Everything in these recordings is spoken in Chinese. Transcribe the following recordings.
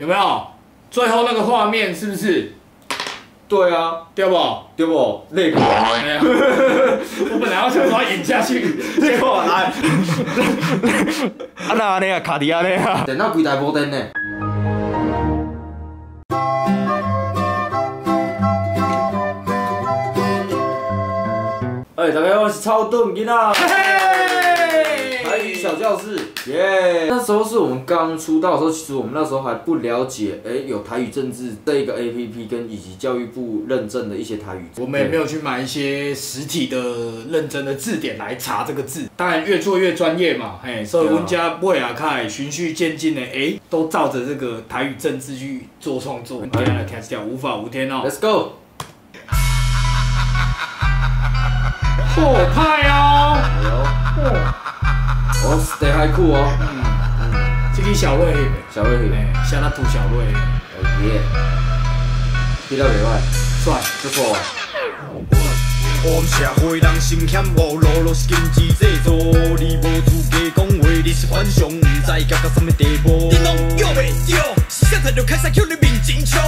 有没有？最后那个画面是不是？对啊，对不？对不？那个，我本来要想说要演下去，结果来，啊那安尼啊，卡伫安尼啊。电脑规台无电呢。大家好，我是超顿囡仔。台语小教室，耶！那时候是我们刚出道的时候，其实我们那时候还不了解，有台语政治这一个 APP 跟以及教育部认证的一些台语。我们也没有去买一些实体的认真的字典来查这个字。当然越做越专业嘛，嘿，所以我们家未来开循序渐进的，都照着这个台语政治去做创作。今天来开始讲无法无天哦 ，Let's go！ 后派哦，哦 ，stay high 酷哦，这个小瑞，小瑞，像那土小瑞，耶，比较袂歹，帅，不错啊。我们社会人心险恶，路路是经济制度，你无资格讲话，你是反常，不知夹到什么地步。你拢约袂着，现在就开始叫你面前冲。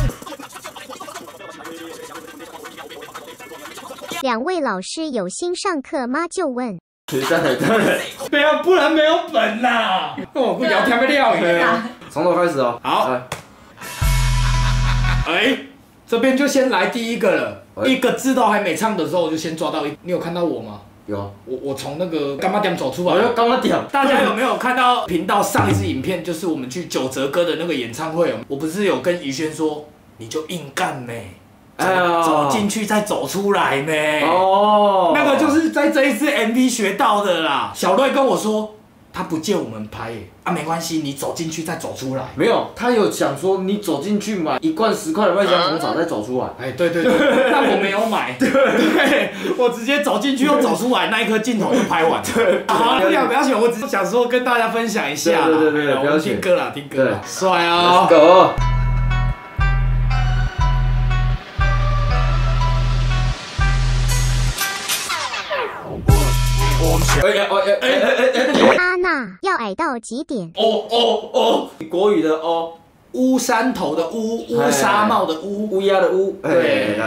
两位老师有心上课吗？就问。没有，不然没有本啦。那我不聊天不了呀。从头开始哦。好。这边就先来第一个了，一个字都还没唱的时候，我就先抓到一。你有看到我吗？有。我从那个干妈店走出来。干妈店。大家有没有看到频道上一支影片？就是我们去九泽哥的那个演唱会，我不是有跟怡轩说，你就硬干呗。走进去再走出来呢。哦，那个就是在这一支 MV 学到的啦。小瑞跟我说，他不借我们拍耶，没关系，你走进去再走出来。没有，他有想说你走进去买1罐10块的麦香红茶再走出来。对，但我没有买。对，我直接走进去又走出来，那一颗镜头就拍完。好，不要选，我只是想说跟大家分享一下。对，不要听歌啦，听歌啦，帅啊！狗。阿娜要矮到几点？国语的哦，乌山头的乌，乌纱帽的乌，乌鸦的乌。对。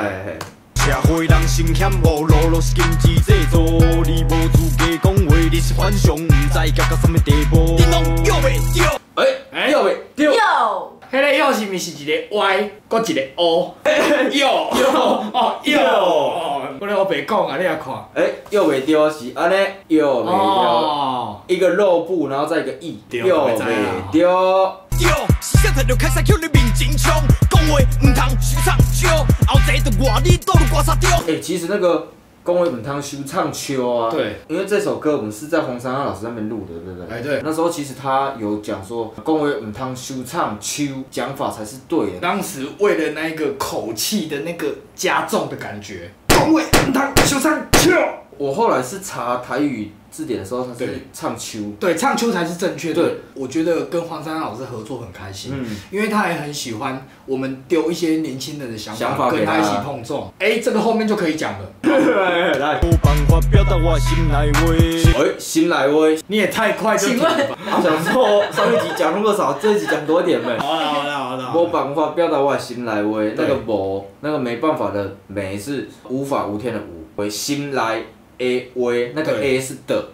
社会人心险恶，路路是经济制度，你无资格讲话，你是反常，不知夹到什么地步。你拢约袂着。约袂着。迄个又是毋是一个 Y， 搁一个 O？ 我咧我白讲啊，你也看。约袂着是安尼，约袂着，一个肉布，然后再一个意，约袂着。现在就开始叫你面前冲，讲话唔通收唱笑，后座就外你倒入刮痧中。其实那个。讲话唔通收唱秋啊，对，因为这首歌我们是在黄珊珊老师那边录的，对不对？对。那时候其实他有讲说，讲话唔通收唱秋，讲法才是对的。当时为了那个口气的那个加重的感觉，讲话唔通收唱秋。我后来是查台语字典的时候，他是唱秋，对，唱秋才是正确的。对，我觉得跟黄珊珊老师合作很开心，因为他也很喜欢我们丢一些年轻人的想法，跟他一起碰撞。这个后面就可以讲了。来，有办法表达我心内话。心内话，你也太快就停了吧？想说上一集讲那么少，这一集讲多一点呗。好了。无办法表达我心内话，那个无，那个没办法的没是无法无天的无，为心内。话那个 A 是的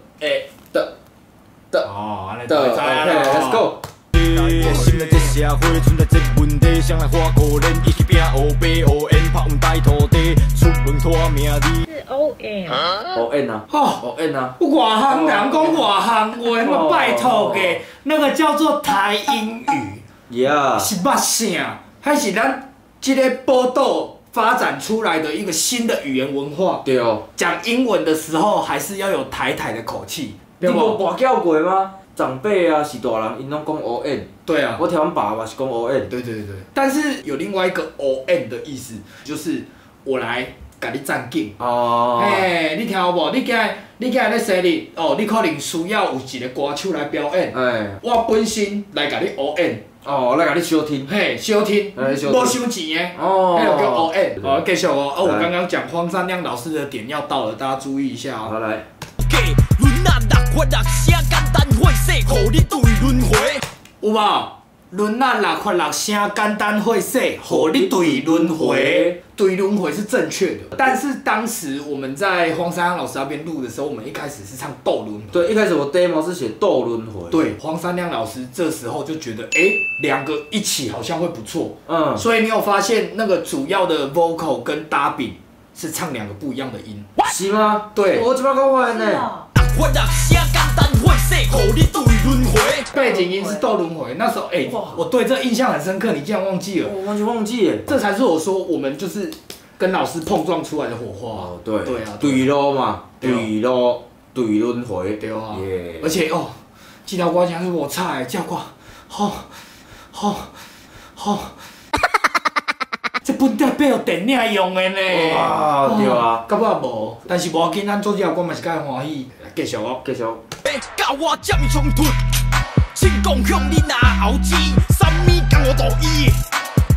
，OK，Let's go。现在这社会存在这问题，谁来花可怜？一起拼黑白黑烟，拍稳大土地，出门拖命哩。是 ON 啊，ON 啊，外行人讲外行话，那拜托嘅，那个叫做台英语，是捌啥？还是咱这个报道？发展出来的一个新的语言文化。对哦。讲英文的时候，还是要有台的口气。你无跋筊过吗？长辈啊，是大人，因拢讲 ON。对啊。我听阮爸嘛是讲 ON。对。但是有另外一个 ON 的意思，就是我来甲你占景。你听有无？你今日咧生日，你可能需要有一个歌手来表演。我本身来甲你 ON。来甲你收听，收听，无收钱的，迄个叫 ON。继续哦，我刚刚讲黄珊亮老师的点要到了，大家注意一下哦。好来。有无？轮啊六发六声简单会说，互你对轮回。对轮回是正确的，但是当时我们在黄山亮老师那边录的时候，我们一开始是唱斗轮回。对，一开始我 demo 是写斗轮回。对，黄山亮老师这时候就觉得，两个一起好像会不错。所以你有发现那个主要的 vocal 跟搭饼是唱两个不一样的音。是吗？对，我怎么搞完呢？背景音是斗轮回，那时候我对这印象很深刻，你竟然忘记了？我完全忘记耶。这才是我说我们就是跟老师碰撞出来的火花。哦，对，对啊，对咯嘛，对咯，对轮回，对啊。而且这条歌真是我唱的，这歌好。这本底配有电影用的呢。哇，对啊。到尾无，但是无要紧，咱做这条歌嘛是介欢喜。继续哦，继续。要教我占冲突，请讲向你拿后指，啥物讲我道义，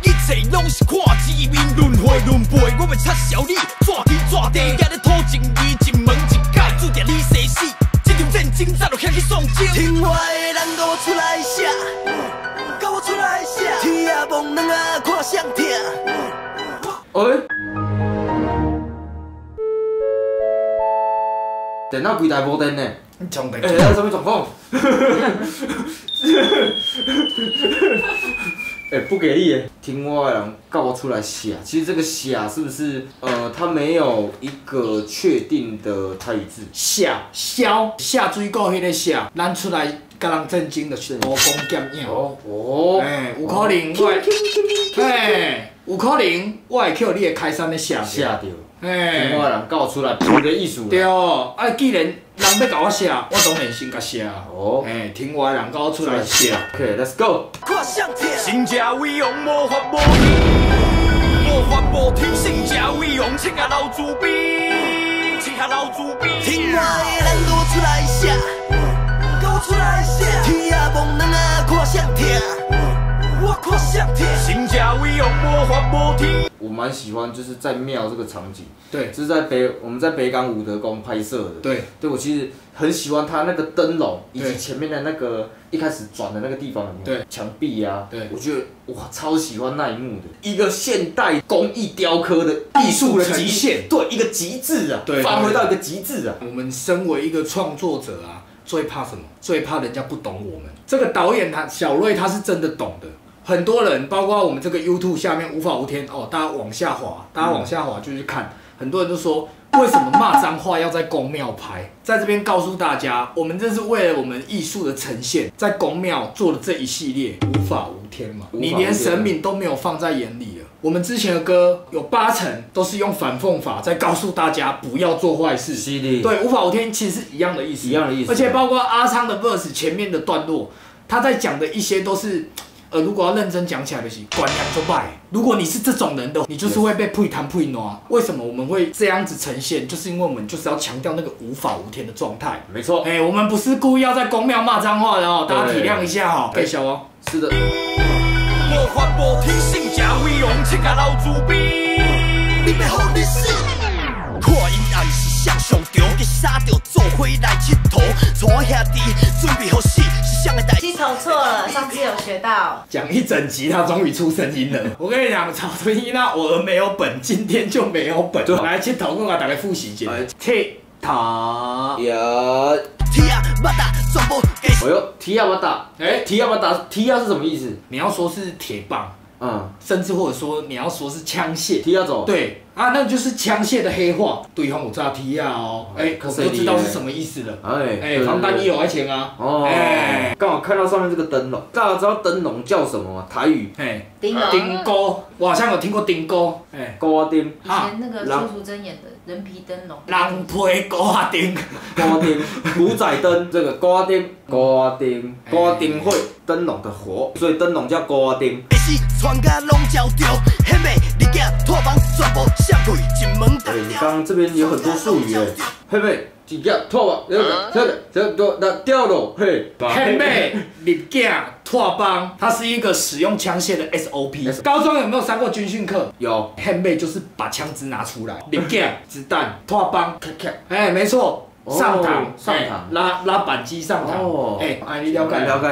一切拢是看字面轮回轮回，我要插销你，抓天抓地，也咧讨情义，一门一界，注定你生死。这场战争早就向去送终。听话的人，跟我出来写，跟我出来写，天啊望人啊看谁疼。电脑规台无电呢。充电。什么状况？不给力耶！听我的人告我出来写，其实这个写是不是它没有一个确定的台语字？下水果迄个下，咱出来甲人震惊的是无讲剑影。有可能我会扣你的开山的下到。听我的人告出来，你的意思。对既然人要甲我写，我当然先甲写。听我的人甲我出来写。OK，Let's go。身价威勇，无法无天，无法无天，身价威勇，请下老祖边，请下老祖边。听我的人，跟我出来写，跟我出来写，天啊望人啊看谁疼，我看谁疼。身价威勇，无法无天。我蛮喜欢，就是在庙这个场景，对，就是我们在北港武德宫拍摄的，对，我其实很喜欢它那个灯笼以及前面的那个一开始转的那个地方，对，墙壁啊，对，我觉得哇超喜欢那一幕的，一个现代工艺雕刻的艺术的极限，对，一个极致啊，对，发挥到一个极致啊。我们身为一个创作者啊，最怕什么？最怕人家不懂我们。这个导演小瑞他是真的懂的。很多人，包括我们这个 YouTube 下面无法无天大家往下滑就去看。很多人都说，为什么骂脏话要在宫庙拍？在这边告诉大家，我们这是为了我们艺术的呈现，在宫庙做的这一系列无法无天嘛，你连神明都没有放在眼里了。我们之前的歌有80%都是用反讽法在告诉大家不要做坏事。对，无法无天其实是一样的意思，而且包括阿昌的 verse 前面的段落，他在讲的一些都是。如果要认真讲起来就是管良就败。如果你是这种人的，你就是会被配弹配暖。为什么我们会这样子呈现？就是因为我们就是要强调那个无法无天的状态。没错，我们不是故意要在宫庙骂脏话的大家体谅一下给小王。是的。无法无天，性价威勇，请下老祖边，你要好历史。看因暗时上上场，去杀掉做伙来佚佗，从我兄弟准备好死，是谁的代？鸡头错了，上次有学到。讲一整集，他终于出声音了。我跟你讲，草屯一那我儿没有本，今天就没有本。来佚佗，我大家复习一下。佚佗。踢啊，马达全部。哎呦，踢啊马达，踢啊马达，踢啊是什么意思？你要说是铁棒。甚至或者说你要说是枪械，踢啊走，对那就是枪械的黑化，对方有炸踢啊我就知道是什么意思了。防弹衣有爱情啊。刚好看到上面这个灯笼，大家知道灯笼叫什么吗？台语，丁钩，我好像有听过丁钩，钩啊丁。以前那个邱淑贞演的人皮灯笼，人皮钩啊丁，钩啊丁，古仔灯，这个钩啊丁，钩啊丁，钩啊丁会灯笼的火，所以灯笼叫钩啊丁。全家拢照着，显美你囝拖房全部闪开进门。你刚刚这边有很多术语显美你囝拖房，那掉了嘿。显美你囝拖房，它是一个使用枪械的 SOP。高中有没有上过军训课？有。显美就是把枪支拿出来，你囝子弹拖房，没错。上堂，上堂，拉板机上堂。哦，哎，你了解？了解。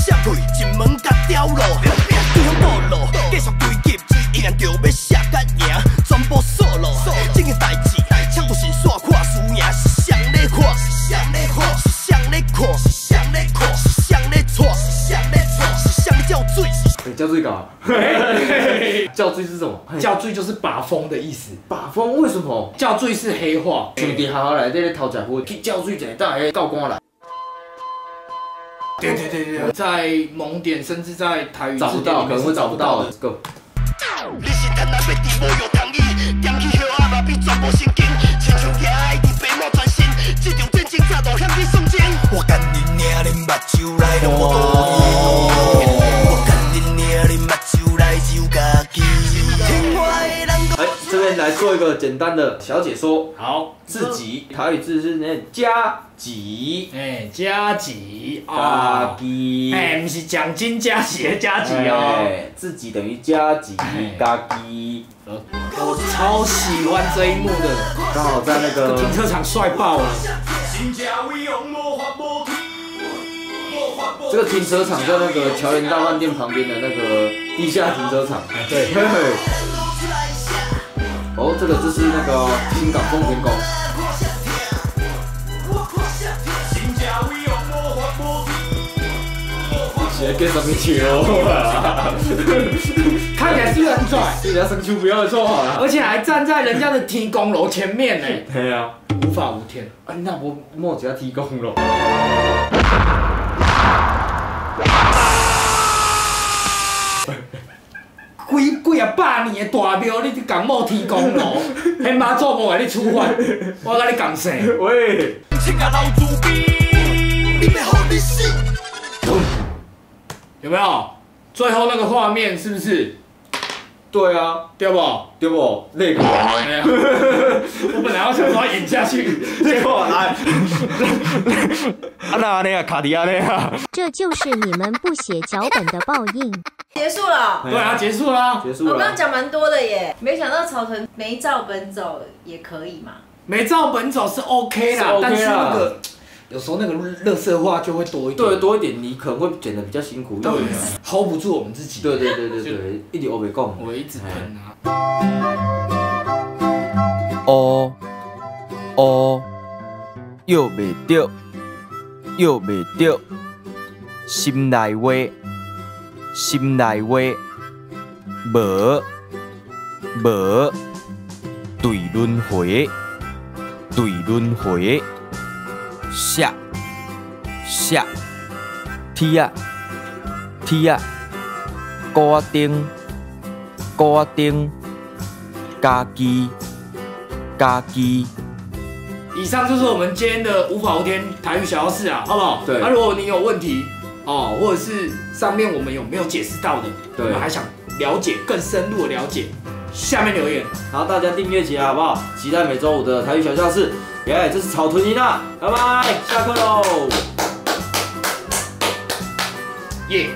社会一门甲掉路，对向道路，继续追击，依然着要写甲赢，全部锁路。这件代志，抢不是煞看输赢，是谁咧看？是谁咧看？是谁咧看？是谁咧看？是谁咧错？是谁咧错？是谁咧叫水？叫水干嘛？叫水是什么？叫水就是把风的意思。把风为什么？叫水是黑话。像伫学校内底咧偷食薰，去叫水一下，等下教官来。对，在蒙点甚至在台语找不到，可能会找不到的。Go。你是贪婪要治无药通医，点起血压嘛比全部神经，亲像徛爱伫白马转身，这场战争早都险比算真。我干你娘，恁目睭来拢无道理，我干你娘，恁目睭来只有家己。听话的人讲。这边来做一个简单的小解说。好，自己台语字是那加级，加级家己，不是奖金加级的加级哦，自己等于加级，家己。我超喜欢这一幕的，刚好在那个停车场帅爆了。这个停车场在那个侨园大饭店旁边的那个地下停车场。对。哦，这个就是那个新港丰田宫。写给什么球啊？看起来是不是很拽？人家生球不要错好了，而且还站在人家的天公楼前面呢。对啊，无法无天。啊，那我莫只要天公楼。几啊百年的大庙，你讲冒天公楼，迄妈祖无给你处罚，我甲你讲啥？喂！有没有？最后那个画面是不是？对啊，对不？对不？那个。我本来要想说演下去，结果来，那那卡迪亚那样。这就是你们不写脚本的报应。结束了。对啊，结束了。结束了。我刚刚讲蛮多的耶，没想到草屯没照本走也可以嘛。没照本走是 OK 啦，但是那个有时候那个垃圾话就会多一点。对，多一点，你可能会剪得比较辛苦一点。对 ，hold 不住我们自己。对，一直我袂讲。我一直喷啊。约袂着，心内话，无，对轮回，下，铁啊，高顶，家己。以上就是我们今天的无法无天台语小教室啊，好不好？对。那如果你有问题哦，或者是上面我们有没有解释到的，我们还想了解更深入的了解，下面留言。然后大家订阅起来好不好？期待每周五的台语小教室。耶，这是草屯一娜，拜拜，下课喽。耶。